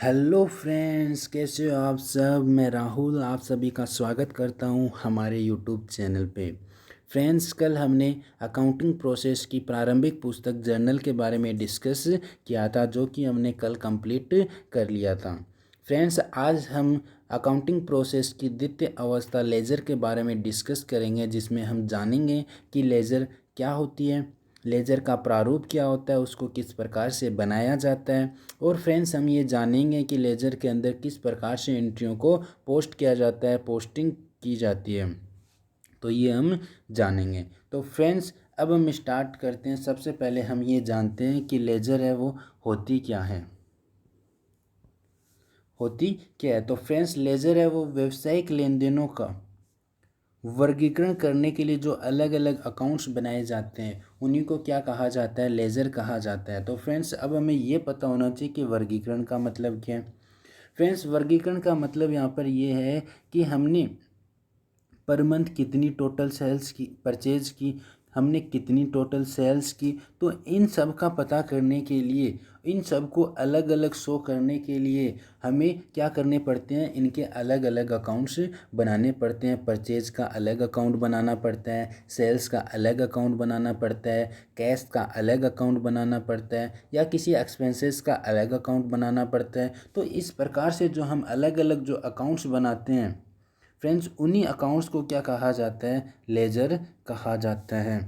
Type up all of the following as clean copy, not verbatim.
Hello friends, कैसे हो आप सब। मैं राहुल आप सभी का स्वागत करता हूं हमारे यूट्यूब चैनल पे। फ्रेंड्स, कल हमने अकाउंटिंग प्रोसेस की प्रारंभिक पुस्तक जर्नल के बारे में डिस्कस किया था, जो कि हमने कल कंप्लीट कर लिया था। फ्रेंड्स, आज हम अकाउंटिंग प्रोसेस की द्वितीय अवस्था लेजर के बारे में डिस्कस करेंगे, जिसमें हम जानेंगे कि लेजर क्या होती है, लेजर का प्रारूप क्या होता है, उसको किस प्रकार से बनाया जाता है। और फ्रेंड्स, हम ये जानेंगे कि लेजर के अंदर किस प्रकार से एंट्रियों को पोस्ट किया जाता है, पोस्टिंग की जाती है, तो ये हम जानेंगे। तो फ्रेंड्स, अब हम स्टार्ट करते हैं। सबसे पहले हम ये जानते हैं कि लेजर है वो होती क्या है। होती क्या है तो फ्रेंड्स, लेजर है वो व्यवसायिक लेन देनों का वर्गीकरण करने के लिए जो अलग अलग अकाउंट्स बनाए जाते हैं, उन्हीं को क्या कहा जाता है, लेजर कहा जाता है। तो फ्रेंड्स, अब हमें ये पता होना चाहिए कि वर्गीकरण का मतलब क्या है। फ्रेंड्स, वर्गीकरण का मतलब यहाँ पर ये है कि हमने पर मंथ कितनी टोटल सेल्स की परचेज की, हमने कितनी टोटल सेल्स की। तो इन सब का पता करने के लिए, इन सब को अलग अलग शो करने के लिए हमें क्या करने पड़ते हैं, इनके अलग अलग अकाउंट्स बनाने पड़ते हैं। परचेज का अलग अकाउंट बनाना पड़ता है, सेल्स का अलग अकाउंट बनाना पड़ता है, कैश का अलग अकाउंट बनाना पड़ता है, या किसी एक्सपेंसेस का अलग अकाउंट बनाना पड़ता है। तो इस प्रकार से जो हम अलग अलग जो अकाउंट्स बनाते हैं फ्रेंड्स, उन्हीं अकाउंट्स को क्या कहा जाता है, लेजर कहा जाता है।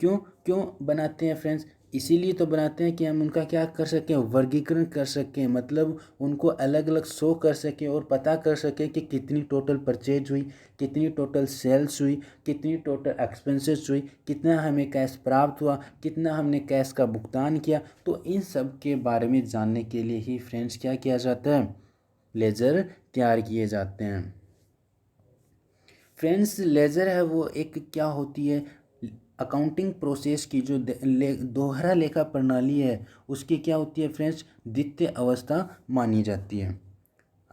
क्यों क्यों बनाते हैं फ्रेंड्स, इसीलिए तो बनाते हैं कि हम उनका क्या कर सकें, वर्गीकरण कर सकें, मतलब उनको अलग अलग शो कर सकें और पता कर सकें कि कितनी टोटल परचेज हुई, कितनी टोटल सेल्स हुई, कितनी टोटल एक्सपेंसेस हुई, कितना हमें कैश प्राप्त हुआ, कितना हमने कैश का भुगतान किया। तो इन सब के बारे में जानने के लिए ही फ्रेंड्स क्या किया जाता है, लेजर तैयार किए जाते हैं। फ्रेंड्स, लेजर है वो एक क्या होती है, अकाउंटिंग प्रोसेस की जो दोहरा लेखा प्रणाली है, उसकी क्या होती है फ्रेंड्स, द्वितीय अवस्था मानी जाती है।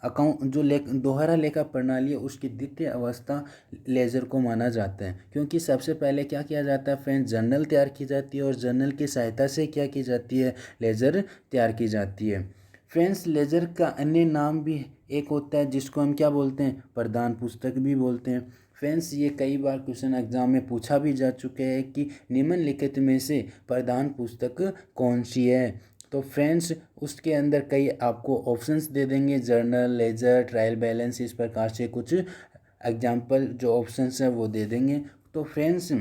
अकाउंट जो दोहरा लेखा प्रणाली है, उसकी द्वितीय अवस्था लेजर को माना जाता है। क्योंकि सबसे पहले क्या किया जाता है फ्रेंड्स, जर्नल तैयार की जाती है, और जर्नल की सहायता से क्या की जाती है, लेजर तैयार की जाती है। फ्रेंड्स, लेजर का अन्य नाम भी एक होता है, जिसको हम क्या बोलते हैं, प्रधान पुस्तक भी बोलते हैं। फ्रेंड्स, ये कई बार क्वेश्चन एग्जाम में पूछा भी जा चुके हैं कि निम्नलिखित में से प्रधान पुस्तक कौन सी है। तो फ्रेंड्स, उसके अंदर कई आपको ऑप्शंस दे देंगे, जर्नल, लेजर, ट्रायल बैलेंस, इस प्रकार से कुछ एग्जाम्पल जो ऑप्शंस हैं वो दे देंगे। तो फ्रेंड्स,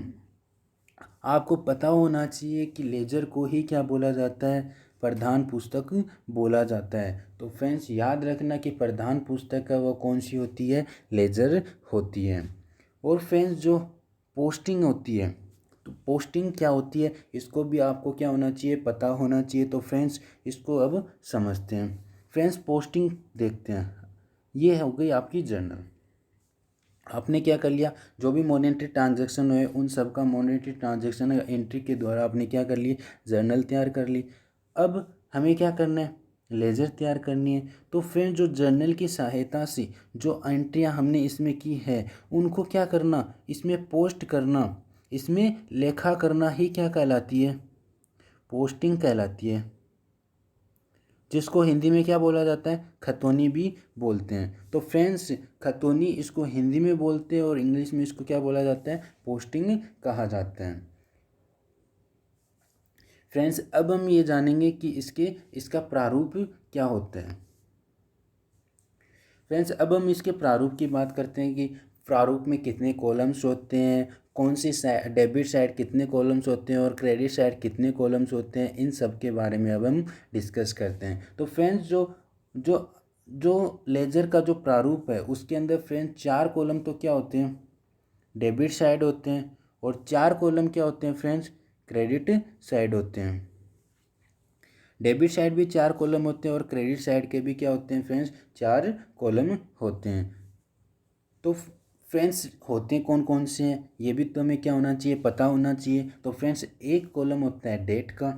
आपको पता होना चाहिए कि लेजर को ही क्या बोला जाता है, प्रधान पुस्तक बोला जाता है। तो फ्रेंड्स, याद रखना कि प्रधान पुस्तक है वो कौन सी होती है, लेजर होती है। और फ्रेंड्स, जो पोस्टिंग होती है, तो पोस्टिंग क्या होती है, इसको भी आपको क्या होना चाहिए, पता होना चाहिए। तो फ्रेंड्स, इसको अब समझते हैं। फ्रेंड्स, पोस्टिंग देखते हैं। ये हो गई आपकी जर्नल। आपने क्या कर लिया, जो भी मॉनेटरी ट्रांजैक्शन हुए उन सब का मॉनेटरी ट्रांजैक्शन एंट्री के द्वारा आपने क्या कर ली, जर्नल तैयार कर ली। अब हमें क्या करना है, लेजर तैयार करनी है। तो फिर जो जर्नल की सहायता से जो एंट्रियां हमने इसमें की है, उनको क्या करना, इसमें पोस्ट करना, इसमें लेखा करना ही क्या कहलाती है, पोस्टिंग कहलाती है, जिसको हिंदी में क्या बोला जाता है, खतौनी भी बोलते हैं। तो फ्रेंड्स, खतौनी इसको हिंदी में बोलते हैं, और इंग्लिश में इसको क्या बोला जाता है, पोस्टिंग कहा जाता है। फ्रेंड्स, अब हम ये जानेंगे कि इसका प्रारूप क्या होता है। फ्रेंड्स, अब हम इसके प्रारूप की बात करते हैं कि प्रारूप में कितने कॉलम्स होते हैं, कौन सी डेबिट साइड कितने कॉलम्स होते हैं, और क्रेडिट साइड कितने कॉलम्स होते हैं, इन सब के बारे में अब हम डिस्कस करते हैं। तो फ्रेंड्स, जो जो जो लेजर का जो प्रारूप है, उसके अंदर फ्रेंड्स 4 कॉलम तो क्या होते हैं, डेबिट साइड होते हैं, और 4 कॉलम क्या होते हैं फ्रेंड्स, क्रेडिट साइड होते हैं। डेबिट साइड भी 4 कॉलम होते हैं, और क्रेडिट साइड के भी क्या होते हैं फ्रेंड्स, 4 कॉलम होते हैं। तो फ्रेंड्स, होते कौन कौन से हैं, ये भी तो हमें क्या होना चाहिए, पता होना चाहिए। तो फ्रेंड्स, एक कॉलम होता है डेट का,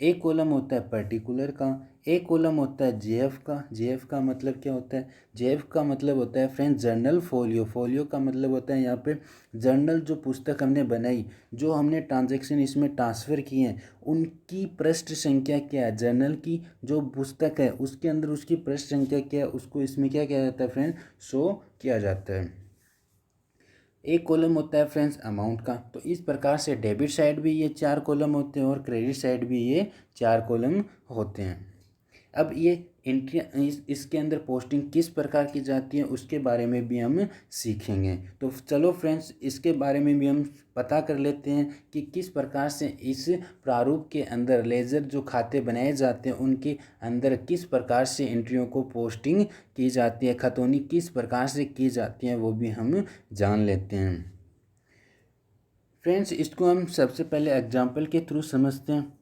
एक कॉलम होता है पर्टिकुलर का, एक कॉलम होता है जेएफ का। जेएफ का मतलब क्या होता है? जेएफ का मतलब होता है फ्रेंड्स जर्नल फोलियो। फोलियो का मतलब होता है यहाँ पे जर्नल, जो पुस्तक हमने बनाई, जो हमने ट्रांजैक्शन इसमें ट्रांसफ़र किए हैं, उनकी पृष्ठ संख्या क्या है। जर्नल की जो पुस्तक है उसके अंदर उसकी पृष्ठ संख्या क्या है, उसको इसमें क्या किया जाता है फ्रेंड, शो किया जाता है। एक कॉलम होता है फ्रेंड्स अमाउंट का। तो इस प्रकार से डेबिट साइड भी ये 4 कॉलम होते हैं और क्रेडिट साइड भी ये 4 कॉलम होते हैं। अब ये एंट्री इसके अंदर पोस्टिंग किस प्रकार की जाती है उसके बारे में भी हम सीखेंगे। तो चलो फ्रेंड्स इसके बारे में भी हम पता कर लेते हैं कि किस प्रकार से इस प्रारूप के अंदर लेजर जो खाते बनाए जाते हैं उनके अंदर किस प्रकार से एंट्रियों को पोस्टिंग की जाती है, खतौनी किस प्रकार से की जाती है, वो भी हम जान लेते हैं। फ्रेंड्स इसको हम सबसे पहले एग्जाम्पल के थ्रू समझते हैं।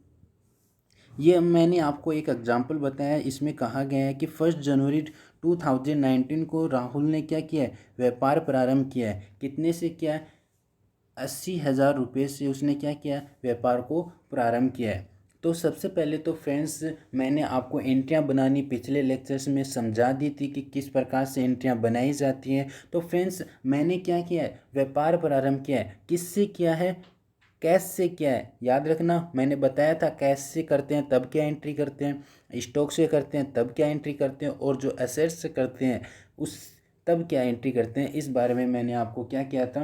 ये मैंने आपको एक एग्जाम्पल बताया है, इसमें कहा गया है कि 1 जनवरी 2019 को राहुल ने क्या किया है, व्यापार प्रारंभ किया है। कितने से किया है? 80,000 रुपये से उसने क्या किया, व्यापार को प्रारंभ किया है। तो सबसे पहले तो फ्रेंड्स मैंने आपको एंट्रियां बनानी पिछले लेक्चर्स में समझा दी थी कि किस प्रकार से एंट्रियां बनाई जाती हैं। तो फ्रेंड्स मैंने क्या किया है, व्यापार प्रारंभ किया है। किससे किया है? कैश से किया है। याद रखना मैंने बताया था कैश से करते हैं तब क्या एंट्री करते हैं, स्टॉक से करते हैं तब क्या एंट्री करते हैं, और जो एसेट्स से करते हैं उस तब क्या एंट्री करते हैं। इस बारे में मैंने आपको क्या किया था,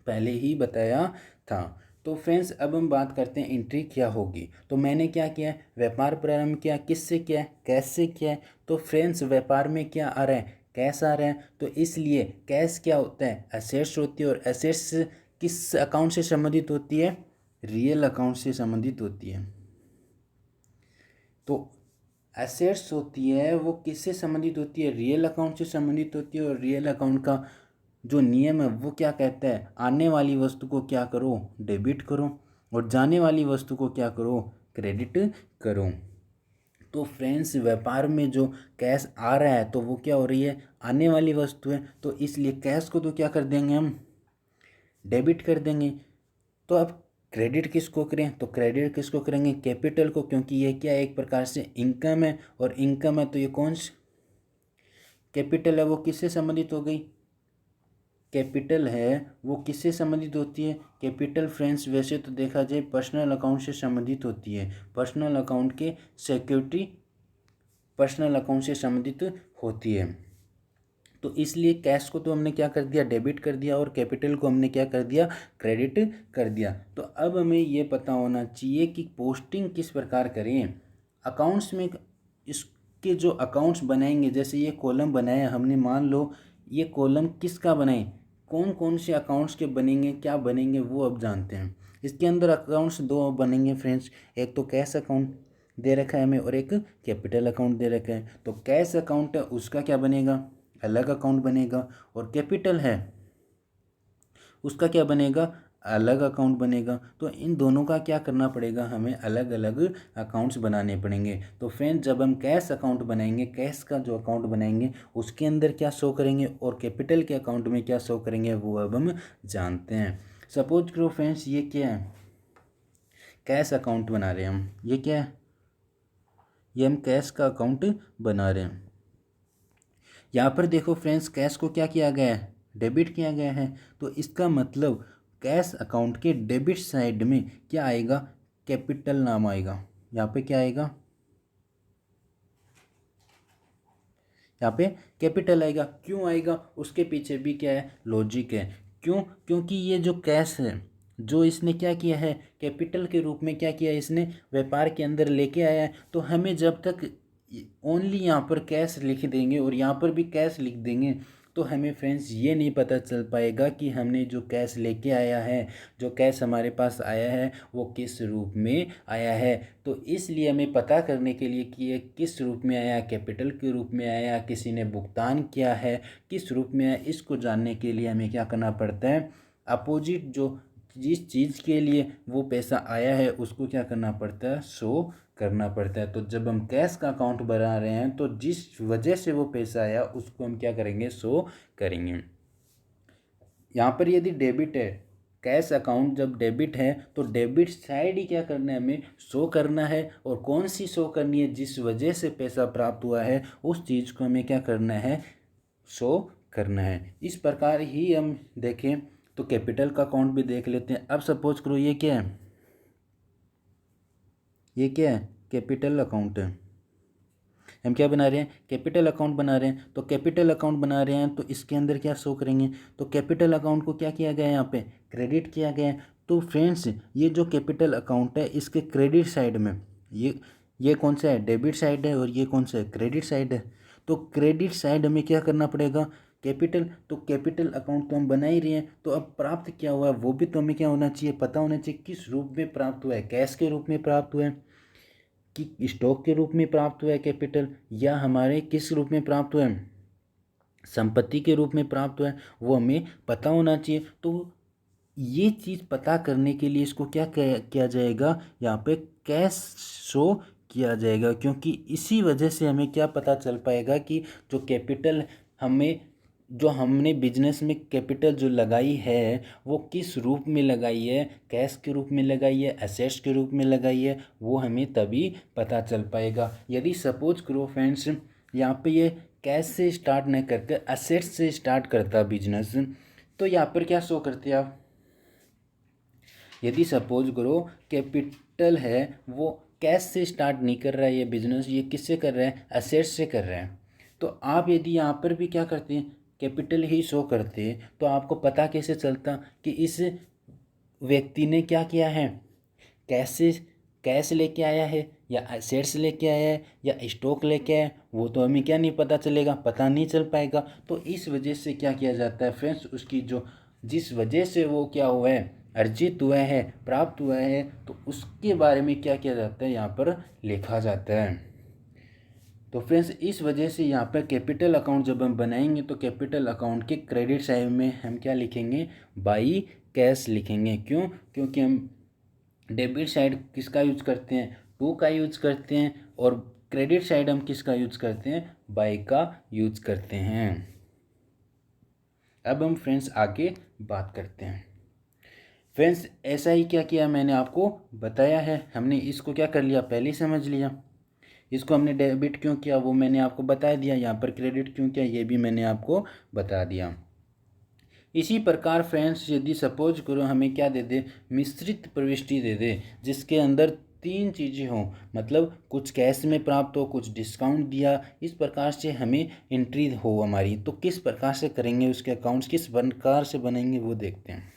पहले ही बताया था। तो फ्रेंड्स अब हम बात करते हैं एंट्री क्या होगी। तो मैंने क्या किया, व्यापार प्रारंभ किया। किससे किया है? कैश से किया है। तो फ्रेंड्स व्यापार में क्या आ रहा है, कैश आ रहा है। तो इसलिए कैश क्या होता है, एसेट्स होती है। और एसेट्स किस अकाउंट से संबंधित होती है, रियल अकाउंट से संबंधित होती है। तो एसेट्स होती है वो किससे संबंधित होती है, रियल अकाउंट से संबंधित होती है। और रियल अकाउंट का जो नियम है वो क्या कहता है, आने वाली वस्तु को क्या करो, डेबिट करो, और जाने वाली वस्तु को क्या करो, क्रेडिट करो। तो फ्रेंड्स व्यापार में जो कैश आ रहा है तो वो क्या हो रही है, आने वाली वस्तु है। तो इसलिए कैश को तो क्या कर देंगे हम, डेबिट कर देंगे। तो अब क्रेडिट किसको करें, तो क्रेडिट किसको करेंगे, कैपिटल को, क्योंकि ये क्या एक प्रकार से इनकम है। और इनकम है तो ये कौन सी कैपिटल है, वो किससे संबंधित हो गई, कैपिटल है वो किससे संबंधित होती है। कैपिटल फ्रेंड्स वैसे तो देखा जाए पर्सनल अकाउंट से संबंधित होती है। पर्सनल अकाउंट के सिक्योरिटी पर्सनल अकाउंट से संबंधित होती है। तो इसलिए कैश को तो हमने क्या कर दिया, डेबिट कर दिया, और कैपिटल को हमने क्या कर दिया, क्रेडिट कर दिया। तो अब हमें ये पता होना चाहिए कि पोस्टिंग किस प्रकार करें अकाउंट्स में। इसके जो अकाउंट्स बनाएंगे, जैसे ये कॉलम बनाया हमने, मान लो ये कॉलम किसका बनाए, कौन कौन से अकाउंट्स के बनेंगे, क्या बनेंगे वो अब जानते हैं। इसके अंदर अकाउंट्स दो बनेंगे फ्रेंड्स, एक तो कैश अकाउंट दे रखा है हमें और एक कैपिटल अकाउंट दे रखा है। तो कैश अकाउंट है उसका क्या बनेगा, अलग अकाउंट बनेगा। और कैपिटल है उसका क्या बनेगा, अलग अकाउंट बनेगा। तो इन दोनों का क्या करना पड़ेगा, हमें अलग अलग अकाउंट्स बनाने पड़ेंगे। तो फ्रेंड्स जब हम कैश अकाउंट बनाएंगे, कैश का जो अकाउंट बनाएंगे उसके अंदर क्या शो करेंगे और कैपिटल के अकाउंट में क्या शो करेंगे वो अब हम जानते हैं। सपोज करो फ्रेंड्स ये क्या है, कैश अकाउंट बना रहे हैं हम, ये क्या है, ये हम कैश का अकाउंट बना रहे हैं। यहाँ पर देखो फ्रेंड्स कैश को क्या किया गया है, डेबिट किया गया है। तो इसका मतलब कैश अकाउंट के डेबिट साइड में क्या आएगा, कैपिटल नाम आएगा। यहाँ पे क्या आएगा, यहाँ पे कैपिटल आएगा। क्यों आएगा, उसके पीछे भी क्या है, लॉजिक है। क्यों, क्योंकि ये जो कैश है जो इसने क्या किया है, कैपिटल के रूप में क्या किया है, इसने व्यापार के अंदर लेके आया है। तो हमें जब तक ओनली यहाँ पर कैश लिख देंगे और यहाँ पर भी कैश लिख देंगे तो हमें फ्रेंड्स ये नहीं पता चल पाएगा कि हमने जो कैश लेके आया है, जो कैश हमारे पास आया है वो किस रूप में आया है। तो इसलिए हमें पता करने के लिए कि ये किस रूप में आया, कैपिटल के रूप में आया, किसी ने भुगतान किया है, किस रूप में आया, इसको जानने के लिए हमें क्या करना पड़ता है, अपोजिट जो जिस चीज़ के लिए वो पैसा आया है उसको क्या करना पड़ता है, शो करना पड़ता है। तो जब हम कैश का अकाउंट बना रहे हैं तो जिस वजह से वो पैसा आया उसको हम क्या करेंगे, शो करेंगे। यहाँ पर यदि डेबिट है, कैश अकाउंट जब डेबिट है तो डेबिट साइड ही क्या करना है, हमें शो करना है। और कौन सी शो करनी है, जिस वजह से पैसा प्राप्त हुआ है उस चीज़ को हमें क्या करना है, शो करना है। इस प्रकार ही हम देखें तो कैपिटल का अकाउंट भी देख लेते हैं। अब सपोज करो ये क्या है, ये क्या है, कैपिटल अकाउंट है। हम क्या बना रहे हैं, कैपिटल अकाउंट बना रहे हैं। तो कैपिटल अकाउंट बना रहे हैं तो इसके अंदर क्या शो करेंगे, तो कैपिटल अकाउंट को क्या किया गया है, यहाँ पे क्रेडिट किया गया है। तो फ्रेंड्स ये जो कैपिटल अकाउंट है इसके क्रेडिट साइड में ये कौन सा है, डेबिट साइड है, और ये कौन सा है, क्रेडिट साइड है। तो क्रेडिट साइड हमें क्या करना पड़ेगा, कैपिटल। तो कैपिटल अकाउंट तो हम बना ही रहे हैं, तो अब प्राप्त क्या हुआ है वो भी तो हमें क्या होना चाहिए, पता होना चाहिए। किस रूप में प्राप्त हुआ है, कैश के रूप में प्राप्त हुआ है कि स्टॉक के रूप में प्राप्त हुआ है कैपिटल, या हमारे किस रूप में प्राप्त हुआ है, संपत्ति के रूप में प्राप्त हुआ है, वो हमें पता होना चाहिए। तो ये चीज़ पता करने के लिए इसको क्या किया जाएगा, यहाँ पे कैश शो किया जाएगा, क्योंकि इसी वजह से हमें क्या पता चल पाएगा कि जो कैपिटल हमें, जो हमने बिजनेस में कैपिटल जो लगाई है वो किस रूप में लगाई है, कैश के रूप में लगाई है, एसेट्स के रूप में लगाई है, वो हमें तभी पता चल पाएगा। यदि सपोज करो फ्रेंड्स यहाँ पे ये कैश से स्टार्ट नहीं करके एसेट्स से स्टार्ट करता बिजनेस, तो यहाँ पर क्या शो करते आप, यदि सपोज करो कैपिटल है वो कैश से स्टार्ट नहीं कर रहा है, ये बिजनेस ये किससे कर रहा है, एसेट्स से कर रहा है। तो आप यदि यहाँ पर भी क्या करते हैं, कैपिटल ही शो करते हैं, तो आपको पता कैसे चलता कि इस व्यक्ति ने क्या किया है, कैश से कैश लेके आया है या एसेट्स लेके आया है या स्टॉक लेके आया है, वो तो हमें क्या नहीं पता चलेगा, पता नहीं चल पाएगा। तो इस वजह से क्या किया जाता है फ्रेंड्स, उसकी जो जिस वजह से वो क्या हुआ है, अर्जित हुआ है, प्राप्त हुआ है, तो उसके बारे में क्या किया जाता है, यहाँ पर लिखा जाता है। तो फ्रेंड्स इस वजह से यहाँ पर कैपिटल अकाउंट जब हम बनाएंगे तो कैपिटल अकाउंट के क्रेडिट साइड में हम क्या लिखेंगे, बाई कैश लिखेंगे। क्यों, क्योंकि हम डेबिट साइड किसका यूज करते हैं, टू का यूज करते हैं, और क्रेडिट साइड हम किसका यूज करते हैं, बाई का यूज करते हैं। अब हम फ्रेंड्स आगे बात करते हैं। फ्रेंड्स ऐसा ही क्या किया, मैंने आपको बताया है, हमने इसको क्या कर लिया, पहले ही समझ लिया। इसको हमने डेबिट क्यों किया वो मैंने आपको बता दिया, यहाँ पर क्रेडिट क्यों किया ये भी मैंने आपको बता दिया। इसी प्रकार फ्रेंड्स यदि सपोज करो हमें क्या दे दे, मिश्रित प्रविष्टि दे दे, जिसके अंदर तीन चीज़ें हों, मतलब कुछ कैश में प्राप्त हो, कुछ डिस्काउंट दिया, इस प्रकार से हमें एंट्री हो हमारी, तो किस प्रकार से करेंगे, उसके अकाउंट्स किस प्रकार से बनेंगे वो देखते हैं।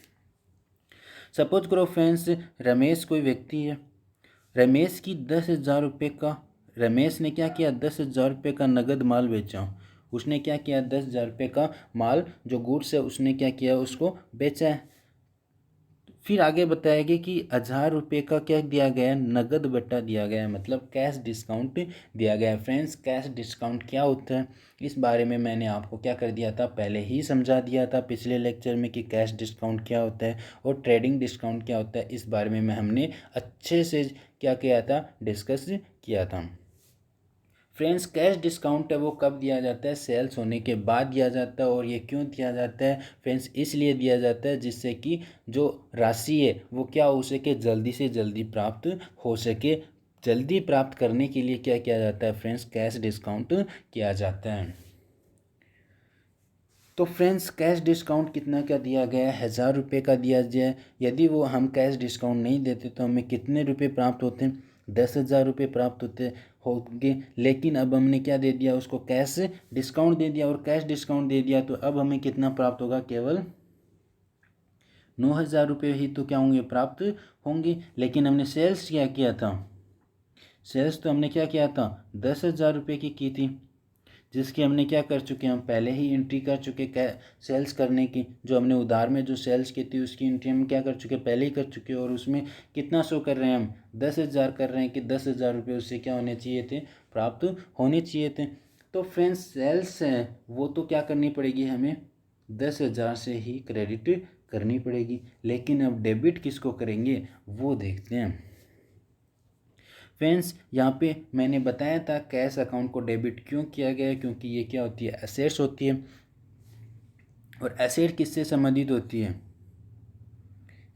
सपोज करो फ्रेंड्स रमेश कोई व्यक्ति है, रमेश की 10,000 रुपये का, रमेश ने क्या किया, 10,000 रुपये का नगद माल बेचा। उसने क्या किया, 10,000 रुपये का माल जो गुड्स है उसने क्या किया, उसको बेचा है। फिर आगे बताएंगे कि 1,000 रुपये का क्या दिया गया है, नगद बट्टा दिया गया है, मतलब कैश डिस्काउंट दिया गया है। फ्रेंड्स कैश डिस्काउंट क्या होता है, इस बारे में मैंने आपको क्या कर दिया था, पहले ही समझा दिया था पिछले लेक्चर में कि कैश डिस्काउंट क्या होता है और ट्रेडिंग डिस्काउंट क्या होता है। इस बारे में हमने अच्छे से क्या किया था, डिस्कस किया था। फ्रेंड्स कैश डिस्काउंट है वो कब दिया जाता है, सेल्स होने के बाद दिया जाता है। और ये क्यों दिया जाता है फ्रेंड्स, इसलिए दिया जाता है जिससे कि जो राशि है वो क्या हो सके, जल्दी से जल्दी प्राप्त हो सके। जल्दी प्राप्त करने के लिए क्या किया जाता है फ्रेंड्स, कैश डिस्काउंट किया जाता है। तो फ्रेंड्स कैश डिस्काउंट कितना का दिया गया है, 1,000 रुपये का दिया जाए। यदि वो हम कैश डिस्काउंट नहीं देते तो हमें कितने रुपये प्राप्त होते हैं, 10,000 रुपये प्राप्त होंगे। लेकिन अब हमने क्या दे दिया, उसको कैश डिस्काउंट दे दिया, और कैश डिस्काउंट दे दिया तो अब हमें कितना प्राप्त होगा, केवल 9,000 रुपये ही तो क्या होंगे, प्राप्त होंगे। लेकिन हमने सेल्स क्या किया था, सेल्स तो हमने क्या किया था, 10,000 रुपये की थी, जिसकी हमने क्या कर चुके हैं, हम पहले ही एंट्री कर चुके सेल्स करने की। जो हमने उधार में जो सेल्स की थी उसकी एंट्री हम क्या कर चुके, पहले ही कर चुके, और उसमें कितना शो कर रहे हैं, हम 10,000 कर रहे हैं कि 10,000 रुपये उससे क्या होने चाहिए थे, प्राप्त होने चाहिए थे। तो फ्रेंड्स सेल्स हैं वो तो क्या करनी पड़ेगी, हमें 10,000 से ही क्रेडिट करनी पड़ेगी। लेकिन अब डेबिट किसको करेंगे वो देखते हैं। फ्रेंड्स यहाँ पे मैंने बताया था कैश अकाउंट को डेबिट क्यों किया गया है, क्योंकि ये क्या होती है, एसेट्स होती है। और एसेट किससे संबंधित होती है,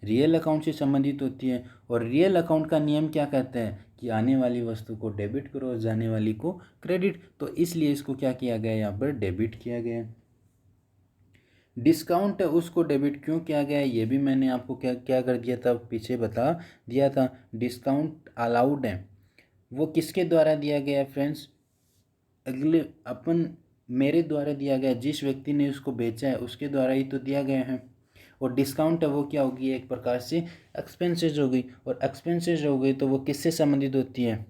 रियल अकाउंट से संबंधित होती है। और रियल अकाउंट का नियम क्या कहता है कि आने वाली वस्तु को डेबिट करो और जाने वाली को क्रेडिट, तो इसलिए इसको क्या किया गया, यहाँ पर डेबिट किया गया है। डिस्काउंट है उसको डेबिट क्यों किया गया है, ये भी मैंने आपको क्या क्या कर दिया था, पीछे बता दिया था। डिस्काउंट अलाउड है वो किसके द्वारा दिया गया है फ्रेंड्स, अगले अपन मेरे द्वारा दिया गया, जिस व्यक्ति ने उसको बेचा है उसके द्वारा ही तो दिया गया है। और डिस्काउंट है वो क्या होगी, एक प्रकार से एक्सपेंसेस हो गई, और एक्सपेंसेस हो गई तो वो किससे संबंधित होती है,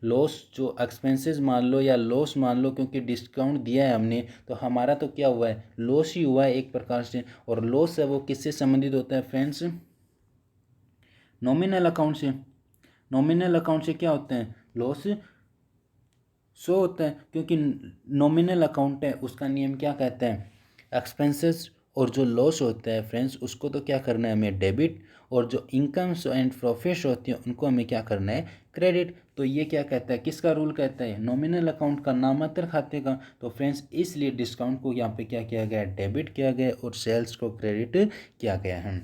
लॉस। जो एक्सपेंसेस मान लो या लॉस मान लो, क्योंकि डिस्काउंट दिया है हमने तो हमारा तो क्या हुआ है, लॉस ही हुआ है एक प्रकार से। और लॉस है वो किससे संबंधित होता है फ्रेंड्स, नॉमिनल अकाउंट से। नॉमिनल अकाउंट से क्या होता है, लॉस शो होता है, क्योंकि नॉमिनल अकाउंट है उसका नियम क्या कहता है, एक्सपेंसेस और जो लॉस होता है फ्रेंड्स उसको तो क्या करना है हमें डेबिट, और जो इनकम्स एंड प्रॉफिट्स होती है उनको हमें क्या करना है क्रेडिट। तो ये क्या कहता है, किसका रूल कहता है, नॉमिनल अकाउंट का, नामात्र खाते का। तो फ्रेंड्स इसलिए डिस्काउंट को यहाँ पे क्या किया गया है, डेबिट किया गया और सेल्स को क्रेडिट किया गया है।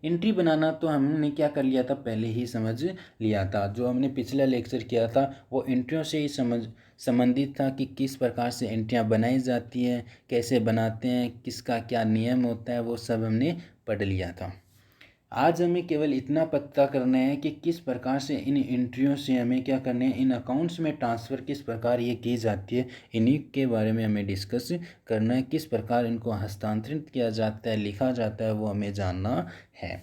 एंट्री बनाना तो हमने क्या कर लिया था, पहले ही समझ लिया था। जो हमने पिछला लेक्चर किया था वो एंट्रियों से ही संबंधित था कि किस प्रकार से एंट्रियां बनाई जाती हैं, कैसे बनाते हैं, किसका क्या नियम होता है, वो सब हमने पढ़ लिया था। आज हमें केवल इतना पता करना है कि किस प्रकार से इन एंट्रियों से हमें क्या करना है, इन अकाउंट्स में ट्रांसफ़र किस प्रकार ये की जाती है, इन्हीं के बारे में हमें डिस्कस करना है। किस प्रकार इनको हस्तांतरित किया जाता है, लिखा जाता है, वो हमें जानना है।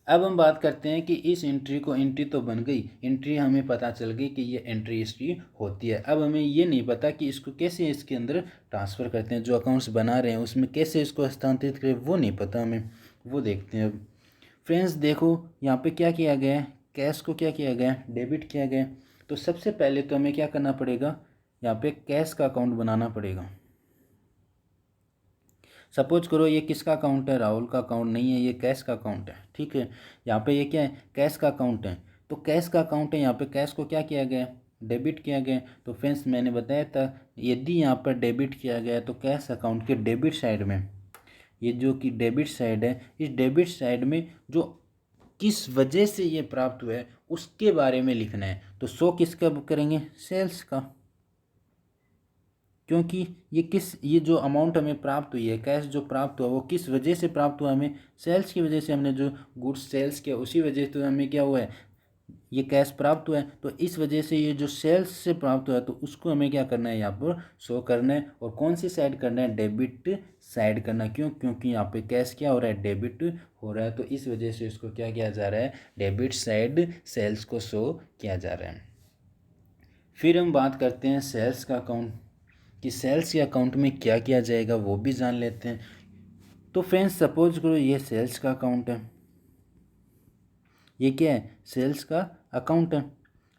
अब हम बात करते हैं कि इस एंट्री को, एंट्री तो बन गई, एंट्री हमें पता चल गई कि ये एंट्री हिस्ट्री होती है। अब हमें ये नहीं पता कि इसको कैसे इसके अंदर ट्रांसफ़र करते हैं, जो अकाउंट्स बना रहे हैं उसमें कैसे इसको हस्तांतरित करें, वो नहीं पता हमें, वो देखते हैं। अब फ्रेंड्स देखो यहाँ पे क्या किया गया है, कैश को क्या किया गया है, डेबिट किया गया है। तो सबसे पहले तो हमें क्या करना पड़ेगा, यहाँ पे कैश का अकाउंट बनाना पड़ेगा। सपोज करो ये किसका अकाउंट है, राहुल का अकाउंट नहीं है, ये कैश का अकाउंट है, ठीक है। यहाँ पे ये क्या है, कैश का अकाउंट है। तो कैश का अकाउंट है, यहाँ पे कैश को क्या किया गया, डेबिट किया गया। तो फ्रेंड्स मैंने बताया था, यदि यहाँ पर डेबिट किया गया तो कैश अकाउंट के डेबिट साइड में, ये जो कि डेबिट साइड है, इस डेबिट साइड में जो किस वजह से ये प्राप्त हुआ है उसके बारे में लिखना है। तो शो किसका करेंगे, सेल्स का, क्योंकि ये जो अमाउंट हमें प्राप्त हुई है, कैश जो प्राप्त हुआ वो किस वजह से प्राप्त हुआ, हमें सेल्स की वजह से, हमने जो गुड्स सेल्स किया उसी वजह से हमें क्या हुआ है, ये कैश प्राप्त हुआ है। तो इस वजह से ये जो सेल्स से प्राप्त हुआ है तो उसको हमें क्या करना है, यहाँ पर शो करना है। और कौन सी साइड करना है, डेबिट साइड करना। क्यों, क्योंकि यहाँ पे कैश क्या हो रहा है, डेबिट हो रहा है, तो इस वजह से इसको क्या किया जा रहा है, डेबिट साइड सेल्स को शो किया जा रहा है। फिर हम बात करते हैं सेल्स का अकाउंट, कि सेल्स के अकाउंट में क्या किया जाएगा वो भी जान लेते हैं। तो फ्रेंड्स सपोज करो ये सेल्स का अकाउंट है, ये क्या है, सेल्स का अकाउंट है।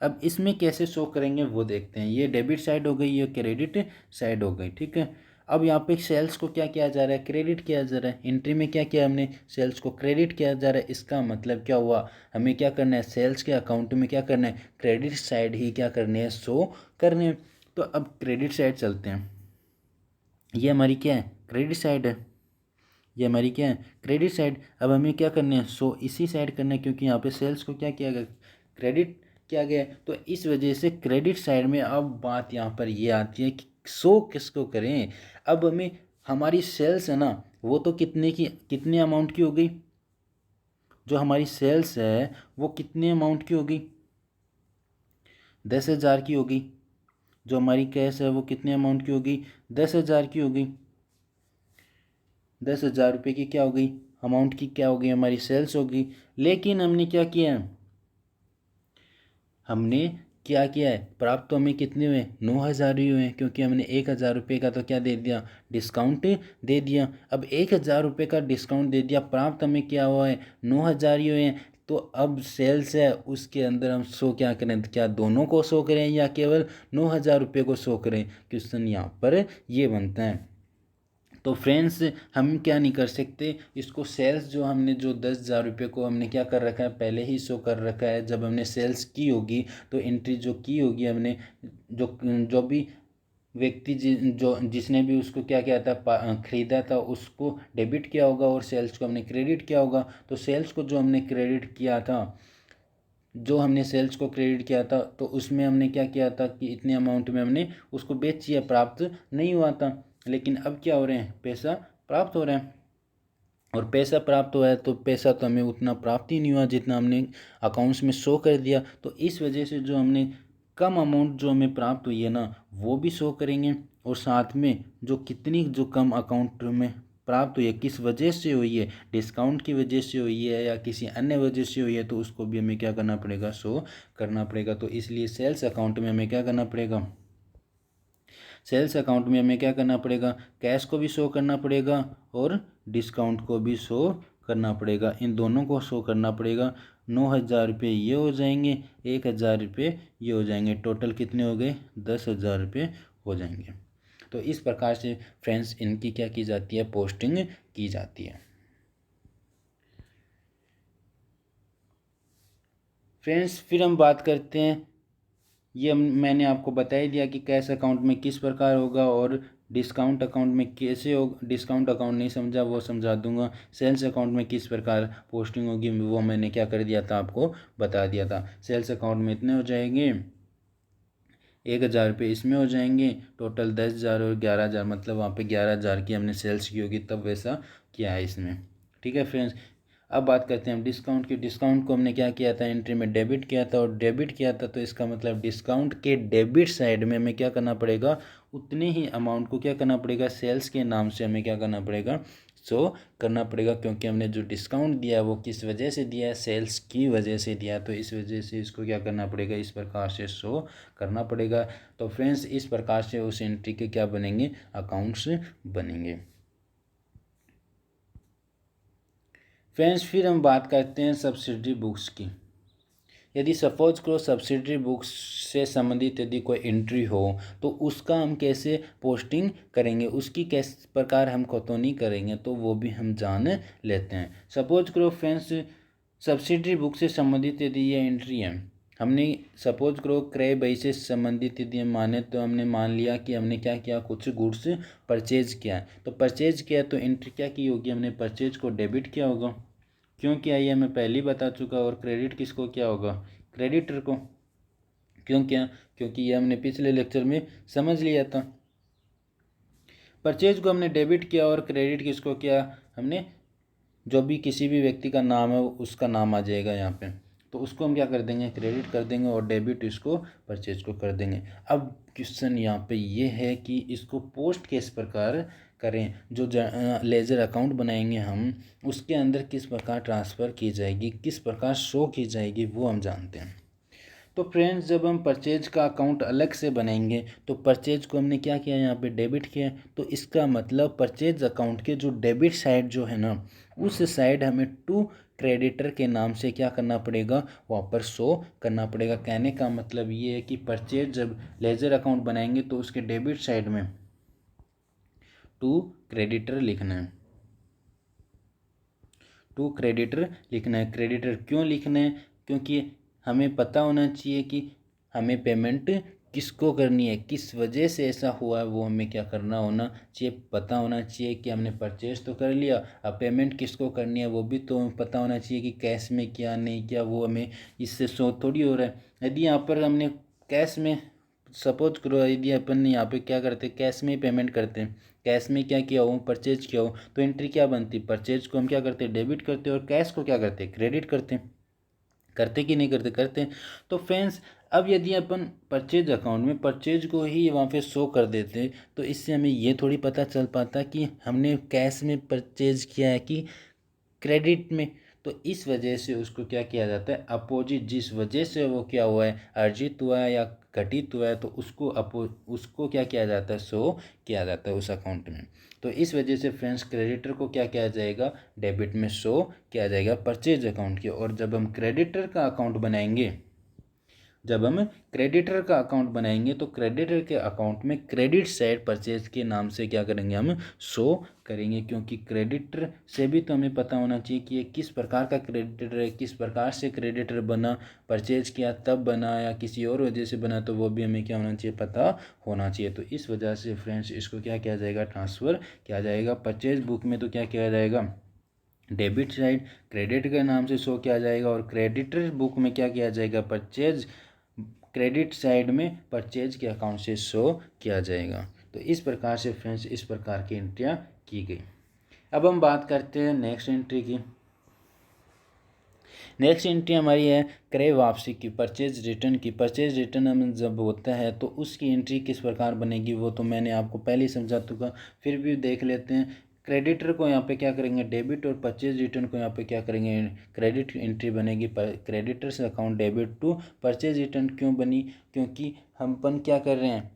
अब इसमें कैसे शो करेंगे वो देखते हैं। ये डेबिट साइड हो गई, ये क्रेडिट साइड हो गई, ठीक है। अब यहाँ पे सेल्स को क्या किया जा रहा है, क्रेडिट किया जा रहा है। एंट्री में क्या किया हमने, सेल्स को क्रेडिट किया जा रहा है। इसका मतलब क्या हुआ, हमें क्या करना है, सेल्स के अकाउंट में क्या करना है, क्रेडिट साइड ही क्या करनी है, शो करने हैं। तो अब क्रेडिट साइड चलते हैं, ये हमारी क्या है, क्रेडिट साइड है, ये हमारी क्या है, क्रेडिट साइड। अब हमें क्या करना है, सो इसी साइड करना है, क्योंकि यहाँ पे सेल्स को क्या किया गया, क्रेडिट किया गया है। तो इस वजह से क्रेडिट साइड में अब बात यहाँ पर ये आती है कि सो किसको करें। अब हमें, हमारी सेल्स है ना, वो तो कितने की, कितने अमाउंट की हो गई, जो हमारी सेल्स है वो कितने अमाउंट की होगी, 10,000 की होगी। जो हमारी कैश है वो कितने अमाउंट की होगी, 10,000 की होगी। 10,000 रुपये की क्या हो गई, अमाउंट की क्या हो गई, हमारी सेल्स होगी। लेकिन हमने क्या किया है, हमने क्या किया है, प्राप्त तो हमें कितने हुए, 9,000 ही हुए हैं, क्योंकि हमने 1,000 रुपये का तो क्या दे दिया, डिस्काउंट दे दिया। अब 1,000 रुपये का डिस्काउंट दे दिया, प्राप्त हमें क्या हुआ है, 9,000 ही हुए हैं। तो अब सेल्स है उसके अंदर हम शो क्या करें, क्या दोनों को शो करें या केवल 9,000 रुपये को शो करें। क्वेश्चन यहाँ पर ये बनता है। तो फ्रेंड्स हम क्या नहीं कर सकते, इसको सेल्स जो हमने, जो 10,000 रुपये को हमने क्या कर रखा है, पहले ही शो कर रखा है। जब हमने सेल्स की होगी तो एंट्री जो की होगी हमने, जो जो भी व्यक्ति जो जिसने भी उसको क्या किया था, खरीदा था, उसको डेबिट किया होगा और सेल्स को हमने क्रेडिट किया होगा। तो सेल्स को जो हमने क्रेडिट किया था, जो हमने सेल्स को क्रेडिट किया था, तो उसमें हमने क्या किया था कि इतने अमाउंट में हमने उसको बेचिए, प्राप्त नहीं हुआ था। लेकिन अब क्या हो रहे हैं, पैसा प्राप्त हो रहा है। और पैसा प्राप्त हुआ है तो पैसा तो हमें उतना प्राप्त ही नहीं हुआ जितना हमने अकाउंट्स में शो कर दिया। तो इस वजह से जो हमने कम अमाउंट जो हमें प्राप्त हुई है ना, वो भी शो करेंगे। और साथ में जो कितनी जो कम अकाउंट में प्राप्त हुई है, किस वजह से हुई है, डिस्काउंट की वजह से हुई है या किसी अन्य वजह से हुई है, तो उसको भी हमें क्या करना पड़ेगा, शो करना पड़ेगा। तो इसलिए सेल्स अकाउंट में हमें क्या करना पड़ेगा, सेल्स अकाउंट में हमें क्या करना पड़ेगा, कैश को भी शो करना पड़ेगा और डिस्काउंट को भी शो करना पड़ेगा। इन दोनों को शो करना पड़ेगा। 9,000 रुपये ये हो जाएंगे, 1,000 रुपये ये हो जाएंगे, टोटल कितने हो गए, 10,000 रुपये हो जाएंगे। तो इस प्रकार से फ्रेंड्स इनकी क्या की जाती है, पोस्टिंग की जाती है। फ्रेंड्स फिर हम बात करते हैं, ये मैंने आपको बता ही दिया कि कैश अकाउंट में किस प्रकार होगा और डिस्काउंट अकाउंट में कैसे होगा। डिस्काउंट अकाउंट नहीं समझा वो समझा दूंगा। सेल्स अकाउंट में किस प्रकार पोस्टिंग होगी वो मैंने क्या कर दिया था, आपको बता दिया था। सेल्स अकाउंट में इतने हो जाएंगे, 1,000 रुपये इसमें हो जाएंगे, टोटल 10,000 और 11,000, मतलब वहाँ पे 11,000 की हमने सेल्स की होगी, तब वैसा किया है इसमें। ठीक है फ्रेंड्स, अब बात करते हैं हम डिस्काउंट की। डिस्काउंट को हमने क्या किया था, एंट्री में डेबिट किया था, और डेबिट किया था तो इसका मतलब डिस्काउंट के डेबिट साइड में हमें क्या करना पड़ेगा, उतने ही अमाउंट को क्या करना पड़ेगा, सेल्स के नाम से हमें क्या करना पड़ेगा, शो करना पड़ेगा। क्योंकि हमने जो डिस्काउंट दिया है वो किस वजह से दिया है, सेल्स की वजह से दिया है, तो इस वजह से इसको क्या करना पड़ेगा, इस प्रकार से शो करना पड़ेगा। तो फ्रेंड्स इस प्रकार से उस एंट्री के क्या बनेंगे, अकाउंट्स बनेंगे। फ्रेंड्स फिर हम बात करते हैं सब्सिडरी बुक्स की। यदि सपोज करो सब्सिडरी बुक्स से संबंधित यदि कोई एंट्री हो तो उसका हम कैसे पोस्टिंग करेंगे, उसकी किस प्रकार हम खतौनी करेंगे, तो वो भी हम जान लेते हैं। सपोज करो फ्रेंड्स सब्सिडरी बुक से संबंधित यदि ये एंट्री है, हमने सपोज करो क्रय बही से संबंधित यदि हम माने तो हमने मान लिया कि हमने क्या किया, कुछ गुड्स परचेज किया है। तो परचेज किया तो एंट्री क्या की होगी, हमने परचेज को डेबिट किया होगा। क्यों किया ये मैं पहले ही बता चुका। और क्रेडिट किसको किया होगा, क्रेडिटर को। क्यों किया, क्योंकि ये हमने पिछले लेक्चर में समझ लिया था। परचेज को हमने डेबिट किया और क्रेडिट किसको किया, हमने जो भी किसी भी व्यक्ति का नाम है उसका नाम आ जाएगा यहाँ पे, तो उसको हम क्या कर देंगे, क्रेडिट कर देंगे, और डेबिट इसको परचेज को कर देंगे। अब क्वेश्चन यहाँ पे ये है कि इसको पोस्ट किस प्रकार करें, जो लेजर अकाउंट बनाएंगे हम उसके अंदर किस प्रकार ट्रांसफ़र की जाएगी, किस प्रकार शो की जाएगी, वो हम जानते हैं। तो फ्रेंड्स जब हम परचेज का अकाउंट अलग से बनाएंगे तो परचेज को हमने क्या किया, यहाँ पे डेबिट किया, तो इसका मतलब परचेज अकाउंट के जो डेबिट साइड जो है ना, उस साइड हमें टू क्रेडिटर के नाम से क्या करना पड़ेगा, वहाँ पर शो करना पड़ेगा। कहने का मतलब ये है कि परचेज जब लेजर अकाउंट बनाएंगे तो उसके डेबिट साइड में टू क्रेडिटर लिखना है, टू क्रेडिटर लिखना है। क्रेडिटर क्यों लिखना है, क्योंकि हमें पता होना चाहिए कि हमें पेमेंट किसको करनी है, किस वजह से ऐसा हुआ है, वो हमें क्या करना होना चाहिए, पता होना चाहिए। कि हमने परचेज तो कर लिया, अब पेमेंट किसको करनी है वो भी तो हमें पता होना चाहिए, कि कैश में किया नहीं किया वो हमें इससे शो थोड़ी हो रहा है। यदि यहाँ पर हमने कैश में सपोज करो, यदि अपन यहाँ पे क्या करते हैं, कैश में ही पेमेंट करते हैं, कैश में क्या किया हो, परचेज किया हो, तो एंट्री क्या बनती, परचेज को हम क्या करते हैं, डेबिट करते हैं, और कैश को क्या करते हैं, क्रेडिट करते हैं। करते कि नहीं करते, करते हैं। तो फ्रेंड्स अब यदि अपन परचेज अकाउंट में परचेज को ही वहाँ पे शो कर देते तो इससे हमें ये थोड़ी पता चल पाता कि हमने कैश में परचेज किया है कि क्रेडिट में। तो इस वजह से उसको क्या किया जाता है, अपोजिट, जिस वजह से वो क्या हुआ है, अर्जित हुआ है या घटित हुआ है, तो उसको क्या किया जाता है, शो किया जाता है उस अकाउंट में। तो इस वजह से फ्रेंड्स क्रेडिटर को क्या किया जाएगा, डेबिट में शो किया जाएगा परचेज अकाउंट के। और जब हम क्रेडिटर का अकाउंट बनाएंगे जब हम क्रेडिटर का अकाउंट बनाएंगे तो क्रेडिटर के अकाउंट में क्रेडिट साइड परचेज के नाम से क्या करेंगे, हम शो करेंगे, क्योंकि क्रेडिटर से भी तो हमें पता होना चाहिए कि ये किस प्रकार का क्रेडिटर है, किस प्रकार से क्रेडिटर बना, परचेज किया तब बना या किसी और वजह से बना, तो वो भी हमें क्या होना चाहिए, पता होना चाहिए। तो इस वजह से फ्रेंड्स इसको क्या किया जाएगा, ट्रांसफ़र किया जाएगा। परचेज बुक में तो क्या किया जाएगा, डेबिट साइड क्रेडिट के नाम से शो किया जाएगा, और क्रेडिटर बुक में क्या किया जाएगा, परचेज क्रेडिट साइड में परचेज के अकाउंट से शो किया जाएगा। तो इस प्रकार से फ्रेंड्स इस प्रकार की एंट्रियाँ की गई। अब हम बात करते हैं नेक्स्ट एंट्री की। नेक्स्ट एंट्री हमारी है क्रय वापसी की, परचेज रिटर्न की। परचेज रिटर्न हम जब होता है तो उसकी एंट्री किस प्रकार बनेगी वो तो मैंने आपको पहले ही समझा चुका, फिर भी देख लेते हैं। क्रेडिटर को यहाँ पे क्या करेंगे, डेबिट, और परचेज रिटर्न को यहाँ पे क्या करेंगे, क्रेडिट एंट्री बनेगी। Creditors account debit to purchase return क्यों बनी, क्योंकि हम अपन क्या कर रहे हैं,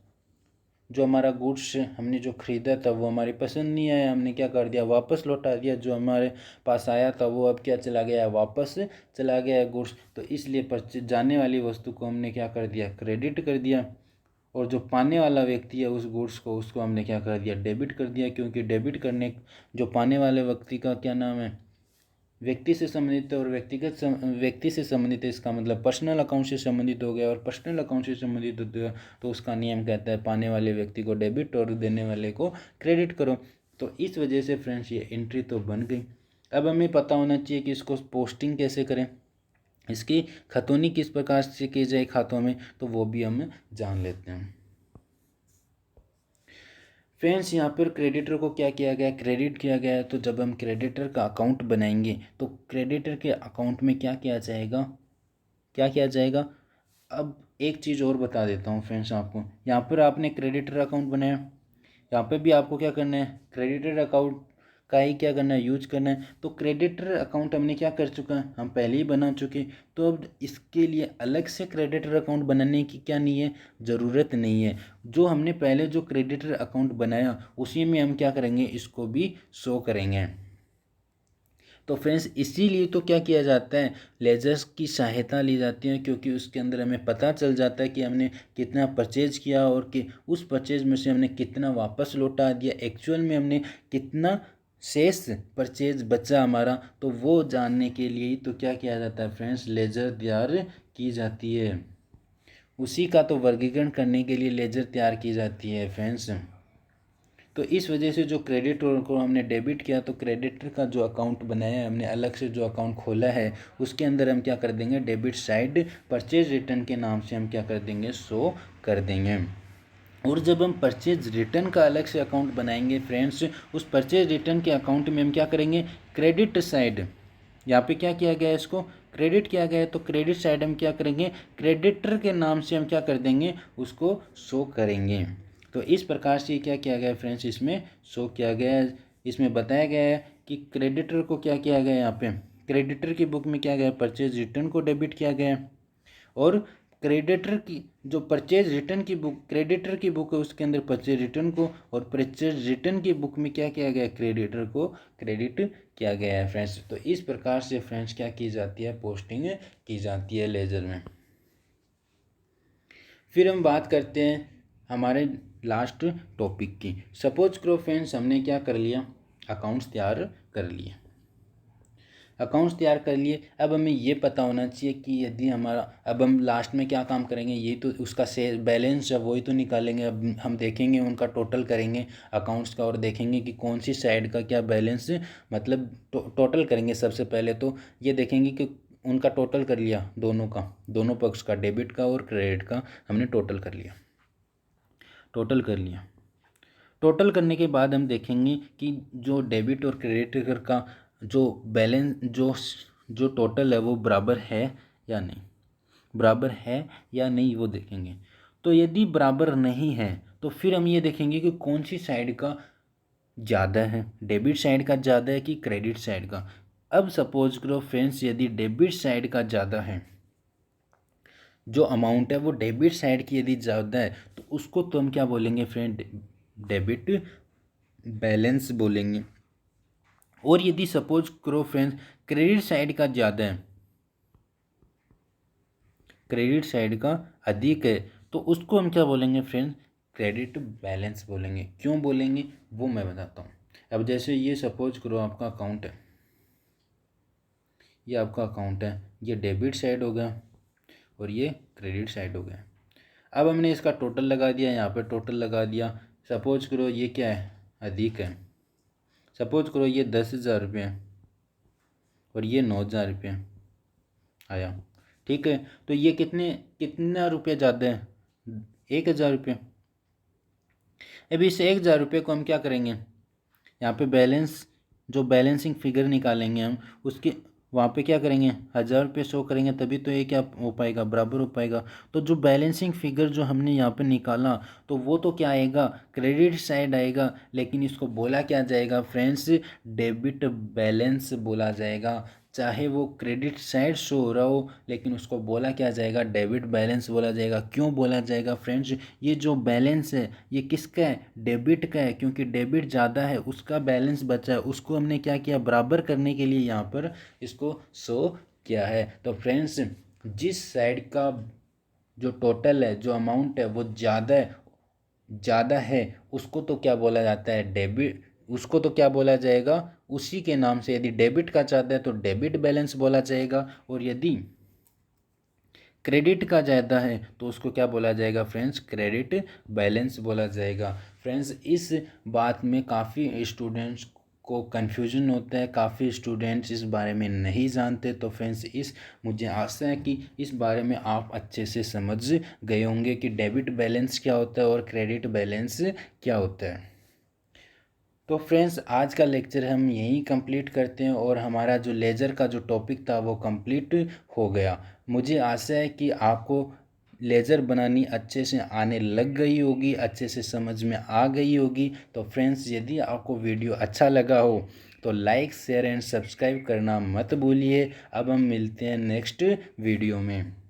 जो हमारा गुड्स हमने जो ख़रीदा था वो हमारी पसंद नहीं आया, हमने क्या कर दिया, वापस लौटा दिया। जो हमारे पास आया था वो अब क्या चला गया है, वापस चला गया है गुड्स। तो इसलिए परचेज जाने वाली वस्तु को हमने क्या कर दिया, क्रेडिट कर दिया, और जो पाने वाला व्यक्ति है उस गुड्स को, उसको हमने क्या कर दिया, डेबिट कर दिया। क्योंकि डेबिट करने, जो पाने वाले व्यक्ति का क्या नाम है, व्यक्ति से संबंधित है, और व्यक्ति से संबंधित है, इसका मतलब पर्सनल अकाउंट से संबंधित हो गया, और पर्सनल अकाउंट से संबंधित हो गया तो उसका नियम कहता है पाने वाले व्यक्ति को डेबिट और देने वाले को क्रेडिट करो। तो इस वजह से फ्रेंड्स ये एंट्री तो बन गई। अब हमें पता होना चाहिए कि इसको पोस्टिंग कैसे करें, इसकी खतौनी किस प्रकार से की जाए खातों में, तो वो भी हम जान लेते हैं। फ्रेंड्स यहाँ पर क्रेडिटर को क्या किया गया, क्रेडिट किया गया है। तो जब हम क्रेडिटर का अकाउंट बनाएंगे तो क्रेडिटर के अकाउंट में क्या किया जाएगा, क्या किया जाएगा। अब एक चीज़ और बता देता हूँ फ्रेंड्स आपको, यहाँ पर आपने क्रेडिटर अकाउंट बनाया, यहाँ पे भी आपको क्या करना है, क्रेडिटर अकाउंट का ही क्या करना है, यूज करना है। तो क्रेडिटर अकाउंट हमने क्या कर चुका है, हम पहले ही बना चुके। तो अब इसके लिए अलग से क्रेडिटर अकाउंट बनाने की क्या नहीं है, ज़रूरत नहीं है। जो हमने पहले जो क्रेडिटर अकाउंट बनाया उसी में हम क्या करेंगे, इसको भी शो करेंगे। तो फ्रेंड्स इसीलिए तो क्या किया जाता है, लेजर्स की सहायता ली जाती है, क्योंकि उसके अंदर हमें पता चल जाता है कि हमने कितना परचेज किया और कि उस परचेज में से हमने कितना वापस लौटा दिया, एक्चुअल में हमने कितना शेष परचेज बचा हमारा। तो वो जानने के लिए ही तो क्या किया जाता है फ्रेंड्स, लेजर तैयार की जाती है। उसी का तो वर्गीकरण करने के लिए लेजर तैयार की जाती है फ्रेंड्स। तो इस वजह से जो क्रेडिटर को हमने डेबिट किया, तो क्रेडिटर का जो अकाउंट बनाया है हमने, अलग से जो अकाउंट खोला है उसके अंदर हम क्या कर देंगे, डेबिट साइड परचेज रिटर्न के नाम से हम क्या कर देंगे, शो कर देंगे। और जब हम परचेज रिटर्न का अलग से अकाउंट बनाएंगे फ्रेंड्स, उस परचेज रिटर्न के अकाउंट में हम क्या करेंगे, क्रेडिट साइड, यहाँ पे क्या किया गया है, इसको क्रेडिट किया गया है, तो क्रेडिट साइड हम क्या करेंगे, क्रेडिटर के नाम से हम क्या कर देंगे, उसको शो करेंगे। तो इस प्रकार से क्या किया गया है फ्रेंड्स, इसमें शो किया गया है। इसमें बताया गया है कि क्रेडिटर को क्या किया गया है, यहाँ पे क्रेडिटर की बुक में क्या गया है, परचेज रिटर्न को डेबिट किया गया है, और क्रेडिटर की जो परचेज रिटर्न की बुक, क्रेडिटर की बुक है उसके अंदर परचेज रिटर्न को, और परचेज रिटर्न की बुक में क्या किया गया है, क्रेडिटर को क्रेडिट किया गया है फ्रेंड्स। तो इस प्रकार से फ्रेंड्स क्या की जाती है, पोस्टिंग की जाती है लेजर में। फिर हम बात करते हैं हमारे लास्ट टॉपिक की। सपोज करो फ्रेंड्स हमने क्या कर लिया, अकाउंट्स तैयार कर लिए, अकाउंट्स तैयार कर लिए। अब हमें ये पता होना चाहिए कि यदि हमारा, अब हम लास्ट में क्या काम करेंगे, ये तो उसका से बैलेंस जब वही तो निकालेंगे। अब हम देखेंगे उनका टोटल करेंगे अकाउंट्स का, और देखेंगे कि कौन सी साइड का क्या बैलेंस, मतलब टोटल करेंगे। सबसे पहले तो ये देखेंगे कि उनका टोटल कर लिया, दोनों का, दोनों पक्ष का, डेबिट का और क्रेडिट का हमने टोटल कर लिया, टोटल कर लिया। टोटल करने के बाद हम देखेंगे कि जो डेबिट और क्रेडिट का जो बैलेंस, जो टोटल है वो बराबर है या नहीं, बराबर है या नहीं वो देखेंगे। तो यदि बराबर नहीं है तो फिर हम ये देखेंगे कि कौन सी साइड का ज़्यादा है, डेबिट साइड का ज़्यादा है कि क्रेडिट साइड का। अब सपोज करो फ्रेंड्स यदि डेबिट साइड का ज़्यादा है, जो अमाउंट है वो डेबिट साइड की यदि ज़्यादा है, तो उसको तो हम क्या बोलेंगे फ्रेंड, डेबिट बैलेंस बोलेंगे। और यदि सपोज करो फ्रेंड्स क्रेडिट साइड का ज़्यादा है, क्रेडिट साइड का अधिक है तो उसको हम क्या बोलेंगे फ्रेंड्स, क्रेडिट बैलेंस बोलेंगे। क्यों बोलेंगे वो मैं बताता हूँ। अब जैसे ये सपोज करो आपका अकाउंट है, ये आपका अकाउंट है, ये डेबिट साइड हो गया और ये क्रेडिट साइड हो गया। अब हमने इसका टोटल लगा दिया, यहाँ पे टोटल लगा दिया। सपोज करो ये क्या है, अधिक है। सपोज करो ये 10,000 रुपये है और ये 9,000 रुपये आया, ठीक है। तो ये कितना रुपये ज़्यादा है, 1,000 रुपये। अब इस 1,000 रुपये को हम क्या करेंगे, यहाँ पे बैलेंस, जो बैलेंसिंग फिगर निकालेंगे हम, उसके वहाँ पे क्या करेंगे, 1,000 रुपये शो करेंगे, तभी तो ये क्या हो पाएगा, बराबर हो पाएगा। तो जो बैलेंसिंग फिगर जो हमने यहाँ पे निकाला, तो वो तो क्या आएगा, क्रेडिट साइड आएगा। लेकिन इसको बोला क्या जाएगा फ्रेंड्स, डेबिट बैलेंस बोला जाएगा। चाहे वो क्रेडिट साइड शो हो रहा हो, लेकिन उसको बोला क्या जाएगा, डेबिट बैलेंस बोला जाएगा। क्यों बोला जाएगा फ्रेंड्स, ये जो बैलेंस है ये किसका है, डेबिट का है। क्योंकि डेबिट ज़्यादा है, उसका बैलेंस बचा है, उसको हमने क्या किया, बराबर करने के लिए यहाँ पर इसको शो किया है। तो फ्रेंड्स, जिस साइड का जो टोटल है, जो अमाउंट है वो ज़्यादा है, उसको तो क्या बोला जाता है, डेबिट। उसको तो क्या बोला जाएगा, उसी के नाम से, यदि डेबिट का ज़्यादा है तो डेबिट बैलेंस बोला जाएगा, और यदि क्रेडिट का ज़्यादा है तो उसको क्या बोला जाएगा फ्रेंड्स, क्रेडिट बैलेंस बोला जाएगा। फ्रेंड्स, इस बात में काफ़ी स्टूडेंट्स को कन्फ्यूजन होता है, काफ़ी स्टूडेंट्स इस बारे में नहीं जानते। तो फ्रेंड्स, मुझे आशा है कि इस बारे में आप अच्छे से समझ गए होंगे कि डेबिट बैलेंस क्या होता है और क्रेडिट बैलेंस क्या होता है। तो फ्रेंड्स, आज का लेक्चर हम यहीं कंप्लीट करते हैं और हमारा जो लेजर का जो टॉपिक था वो कंप्लीट हो गया। मुझे आशा है कि आपको लेजर बनानी अच्छे से आने लग गई होगी, अच्छे से समझ में आ गई होगी। तो फ्रेंड्स, यदि आपको वीडियो अच्छा लगा हो तो लाइक, शेयर एंड सब्सक्राइब करना मत भूलिए। अब हम मिलते हैं नेक्स्ट वीडियो में।